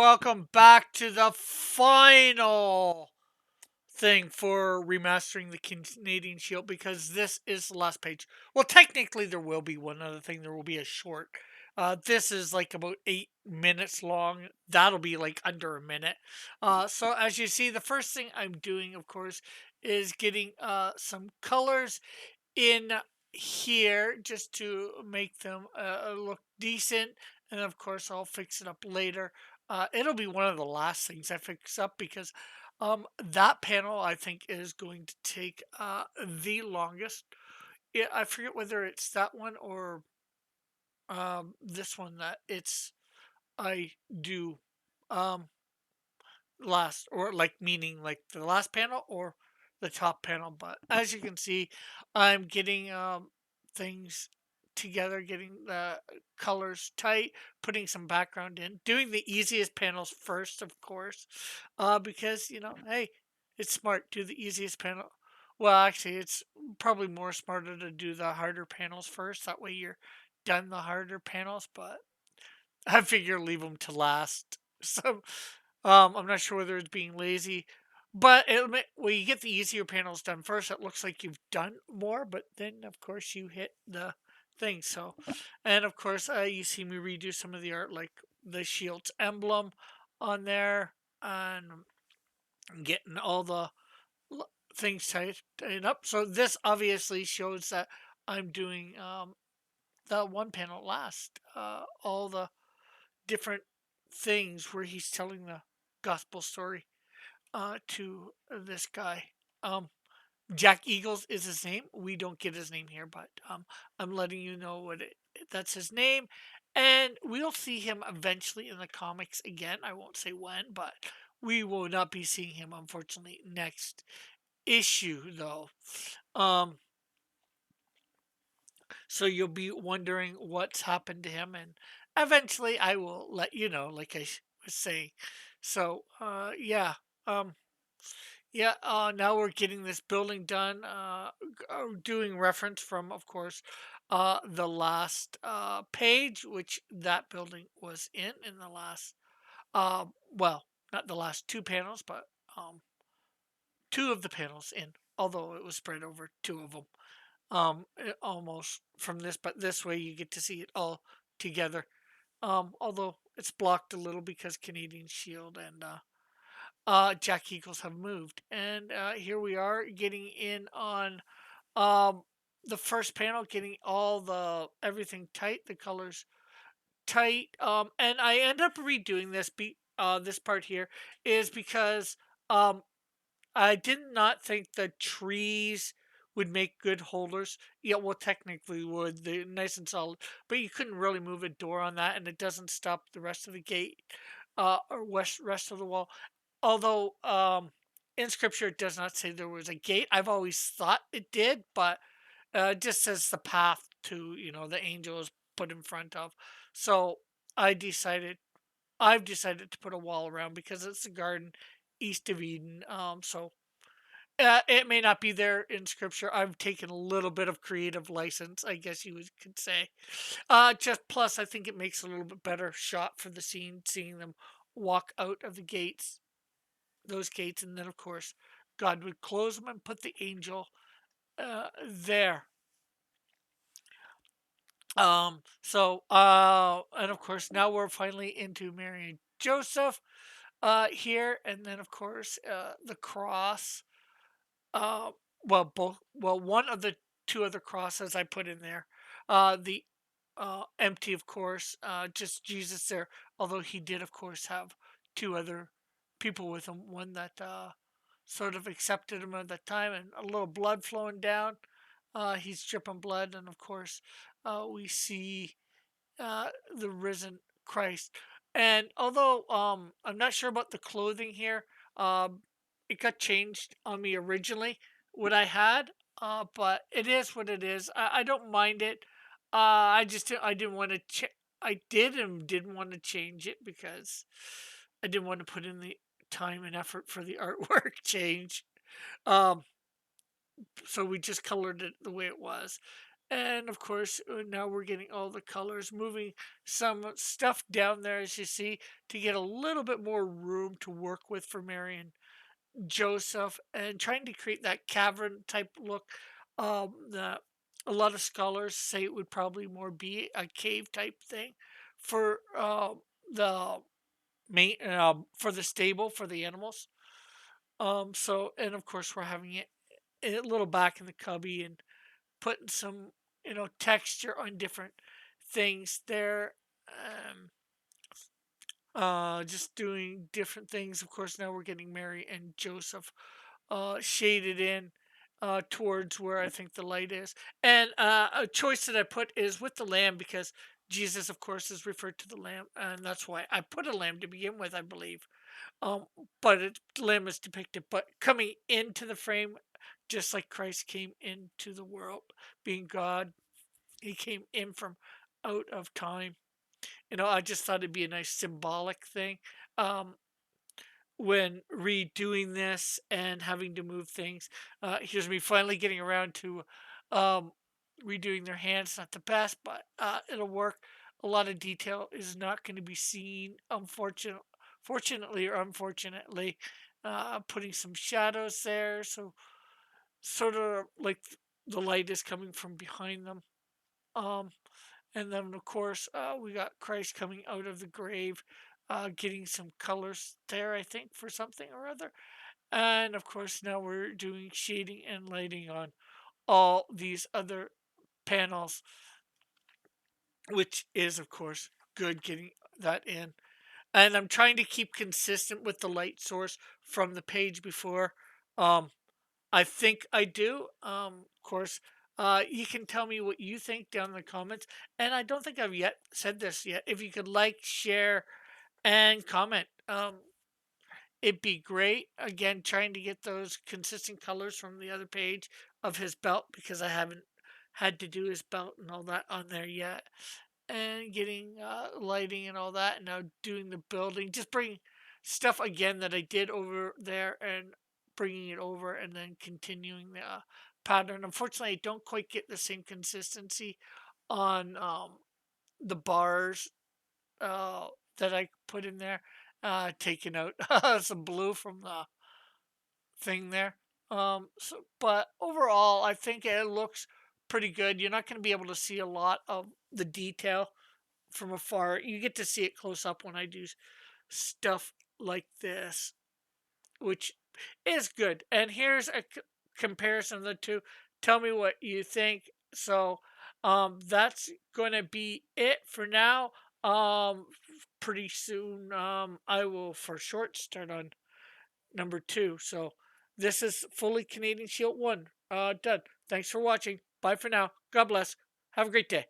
welcome back to the final thing for remastering the Canadian Shield because this is the last page. Well, technically, there will be one other thing. There will be a short. This is like about 8 minutes long. That'll be like under a minute. So, as you see, the first thing I'm doing, of course, is getting some colors in here just to make them look decent. And of course, I'll fix it up later. It'll be one of the last things I fix up because that panel I think is going to take the longest. Yeah, I forget whether it's that one or this one that it's I do. Um, last, or like meaning like the last panel or the top panel. But as you can see, I'm getting things together, getting the colors tight, putting some background in, doing the easiest panels first, of course, because hey, it's smart. Do the easiest panel. Well, actually, it's probably more smarter to do the harder panels first. That way, you're done the harder panels. But I figure leave them to last. So I'm not sure whether it's being lazy, but when you get the easier panels done first, it looks like you've done more. But then, of course, you hit the thing. So, and of course, you see me redo some of the art, like the shield's emblem on there, and getting all the things tightened up. So this obviously shows that I'm doing the one panel last. All the different things where he's telling the gospel story to this guy. Um, Jack Eagles is his name. We don't get his name here, but I'm letting you know that's his name. And we'll see him eventually in the comics again. I won't say when, but we will not be seeing him, unfortunately, next issue, though. Um, so you'll be wondering what's happened to him, and eventually I will let you know, like I was saying. So, yeah. Um, Yeah, now we're getting this building done. Doing reference from, of course, the last page, which that building was in the last, well, not the last two panels, but two of the panels in, although it was spread over two of them. Almost from this, but this way you get to see it all together. Although it's blocked a little because Canadian Shield and Jack Eagles have moved. And here we are getting in on um, the first panel, getting all the everything tight, the colors tight. And I end up redoing this part here is because um, I did not think the trees would make good holders. Yeah, well, technically would. They're nice and solid, but you couldn't really move a door on that, and it doesn't stop the rest of the gate or rest of the wall. Although in scripture it does not say there was a gate. I've always thought it did, but it just says the path to the angel is put in front of. So I decided I've decided to put a wall around because it's the garden east of Eden. So it may not be there in scripture. I've taken a little bit of creative license, I guess could say. Just plus, I think it makes a little bit better shot for the scene, seeing them walk out of those gates, and then of course God would close them and put the angel there. And of course now we're finally into Mary and Joseph here, and then of course the cross. Uh, one of the two other crosses I put in there. The empty, of course, just Jesus there. Although he did, of course, have two other people with him. One that sort of accepted him at that time, and a little blood flowing down. He's dripping blood, and of course, we see the risen Christ. And although I'm not sure about the clothing here, it got changed on me originally what I had, but it is what it is. I don't mind it. I didn't want to. I did and didn't want to change it because I didn't want to put in the time and effort for the artwork change. Um, so we just colored it the way it was. And of course, now we're getting all the colors, moving some stuff down there, as you see, to get a little bit more room to work with for Mary and Joseph, and trying to create that cavern type look. That a lot of scholars say it would probably more be a cave type thing for the main for the stable for the animals. So, and of course we're having it a little back in the cubby and putting some, texture on different things there. Um, just doing different things. Of course, now we're getting Mary and Joseph shaded in towards where I think the light is. And a choice that I put is with the lamb because Jesus, of course, is referred to the lamb, and that's why I put a lamb to begin with, I believe. Um, but lamb is depicted, but coming into the frame, just like Christ came into the world, being God, he came in from out of time. I just thought it'd be a nice symbolic thing. Um, when redoing this and having to move things. Here's me finally getting around to um, redoing their hands. Not the best, but it'll work. A lot of detail is not going to be seen, fortunately or unfortunately. Putting some shadows there, so sort of like the light is coming from behind them. Um, and then, of course, we got Christ coming out of the grave, getting some colors there, I think, for something or other. And of course, now we're doing shading and lighting on all these other panels, which is, of course, good getting that in. And I'm trying to keep consistent with the light source from the page before. Um, I think I do. Of course, you can tell me what you think down in the comments. And I don't think I've yet said this yet. If you could like, share, and comment. It'd be great. Again, trying to get those consistent colors from the other page of his belt because I haven't had to do his belt and all that on there yet. And getting lighting and all that. And now doing the building. Just bring stuff again that I did over there and bringing it over and then continuing the pattern. Unfortunately, I don't quite get the same consistency on the bars uh, that I put in there, taking out some blue from the thing there. But overall, I think it looks pretty good. You're not going to be able to see a lot of the detail from afar. You get to see it close up when I do stuff like this, which is good. And here's a comparison of the two. Tell me what you think. So, that's going to be it for now. Um, Pretty soon, I will for short start on number two. So, this is fully Canadian Shield 1. Done. Thanks for watching. Bye for now. God bless. Have a great day.